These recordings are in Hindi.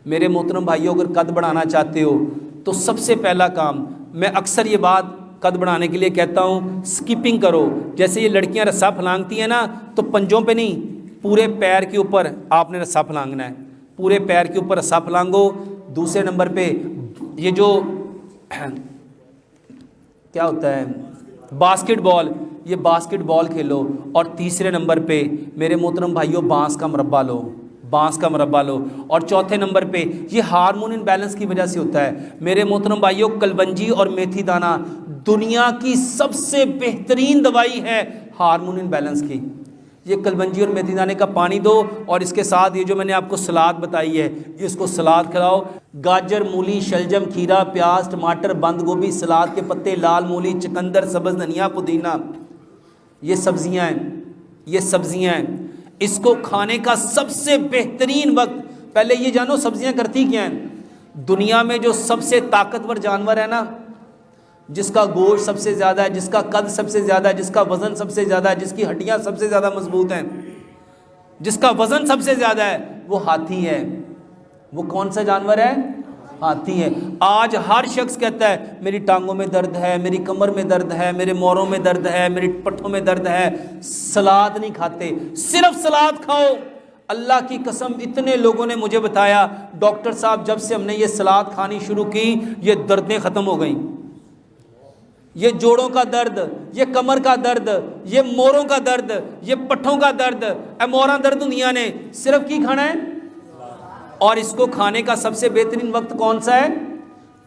मेरे मोहतरम भाइयों, अगर कद बढ़ाना चाहते हो तो सबसे पहला काम, मैं अक्सर ये बात कद बढ़ाने के लिए कहता हूँ, स्किपिंग करो। जैसे ये लड़कियाँ रस्सा फलांगती हैं ना, तो पंजों पे नहीं, पूरे पैर के ऊपर आपने रस्सा फलांगना है। पूरे पैर के ऊपर रस्सा फलांगो। दूसरे नंबर पे ये जो क्या होता है, बास्केटबॉल, ये बास्केटबॉल खेलो। और तीसरे नंबर पे मेरे मोहतरम भाइयों, बांस का मुरब्बा लो, बांस का मुरब्बा लो। और चौथे नंबर पे, ये हार्मोन इम्बैलेंस की वजह से होता है मेरे मोहतरम भाइयों, कलवंजी और मेथी दाना दुनिया की सबसे बेहतरीन दवाई है हार्मोन इम्बैलेंस की। ये कलवंजी और मेथी दाने का पानी दो, और इसके साथ ये जो मैंने आपको सलाद बताई है, इसको सलाद खिलाओ। गाजर, मूली, शलजम, खीरा, प्याज, टमाटर, बंद गोभी, सलाद के पत्ते, लाल मूली, चुकंदर, सब्ज़ धनिया, पुदीना, ये सब्जियां हैं, ये सब्जियां हैं। इसको खाने का सबसे बेहतरीन वक्त, पहले ये जानो सब्जियां करती क्या हैं। दुनिया में जो सबसे ताकतवर जानवर है ना, जिसका गोश्त सबसे ज़्यादा है, जिसका कद सबसे ज़्यादा है, जिसका वज़न सबसे ज़्यादा है, जिसकी हड्डियां सबसे ज़्यादा मजबूत हैं, जिसका वज़न सबसे ज़्यादा है, वो हाथी है। वो कौन सा जानवर है? हाथी है। आज हर शख्स कहता है मेरी टांगों में दर्द है, मेरी कमर में दर्द है, मेरे मोरों में दर्द है, मेरी पट्ठों में दर्द है। सलाद नहीं खाते, सिर्फ सलाद खाओ। अल्लाह की कसम, इतने लोगों ने मुझे बताया, डॉक्टर साहब जब से हमने ये सलाद खानी शुरू की, ये दर्दें ख़त्म हो गई। ये जोड़ों का दर्द, ये कमर का दर्द, ये मोरों का दर्द, ये पट्ठों का दर्द, मोरा दर्द दुनिया ने सिर्फ की खाना है। और इसको खाने का सबसे बेहतरीन वक्त कौन सा है?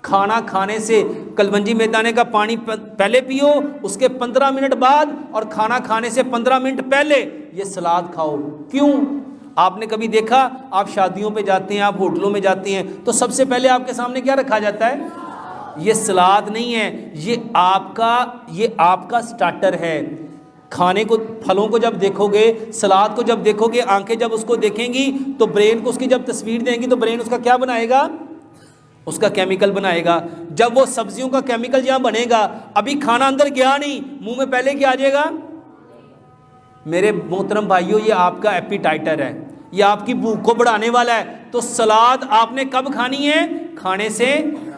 खाना खाने से कलवंजी मेदाने का पानी पहले पियो, उसके 15 मिनट बाद, और खाना खाने से 15 मिनट पहले ये सलाद खाओ। क्यों? आपने कभी देखा, आप शादियों पे जाते हैं, आप होटलों में जाते हैं, तो सबसे पहले आपके सामने क्या रखा जाता है? ये सलाद नहीं है, ये आपका स्टार्टर है। खाने को, फलों को जब देखोगे, सलाद को जब देखोगे, आंखें जब उसको देखेंगी, तो ब्रेन को उसकी जब तस्वीर देंगी, तो ब्रेन उसका क्या बनाएगा? उसका केमिकल बनाएगा। जब वो सब्जियों का केमिकल यहाँ बनेगा, अभी खाना अंदर गया नहीं, मुंह में पहले क्या आ जाएगा? मेरे मोहतरम भाइयों, ये आपका एपिटाइटर है, ये आपकी भूख को बढ़ाने वाला है। तो सलाद आपने कब खानी है? खाने से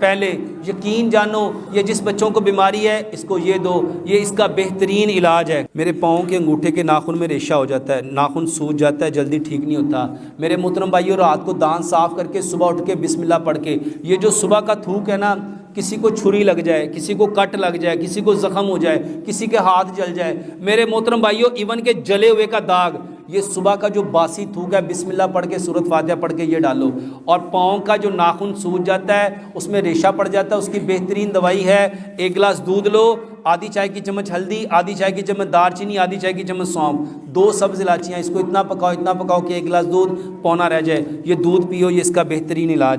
पहले। यकीन जानो, ये जिस बच्चों को बीमारी है, इसको ये दो, ये इसका बेहतरीन इलाज है। मेरे पाँव के अंगूठे के नाखून में रेशा हो जाता है, नाखून सूज जाता है, जल्दी ठीक नहीं होता। मेरे मोहतरम भाइयों, रात को दांत साफ करके सुबह उठ के बिस्मिल्लाह पढ़ के, ये जो सुबह का थूक है ना, किसी को छुरी लग जाए, किसी को कट लग जाए, किसी को जख्म हो जाए, किसी के हाथ जल जाए, मेरे मोहतरम भाइयों, इवन के जले हुए का दाग, ये सुबह का जो बासी थूक है, बिस्मिल्लाह पढ़ के, सूरत फातिहा पढ़ के ये डालो। और पाँव का जो नाखून सूज जाता है, उसमें रेशा पड़ जाता है, उसकी बेहतरीन दवाई है, 1 गिलास दूध लो, आधी चाय की चम्मच हल्दी, आधी चाय की चम्मच दालचीनी, आधी चाय की चम्मच सौंफ, 2 सब्ज़ इलायचियाँ, इसको इतना पकाओ कि 1 गिलास दूध पौना रह जाए। ये दूध पियो, ये इसका बेहतरीन इलाज है।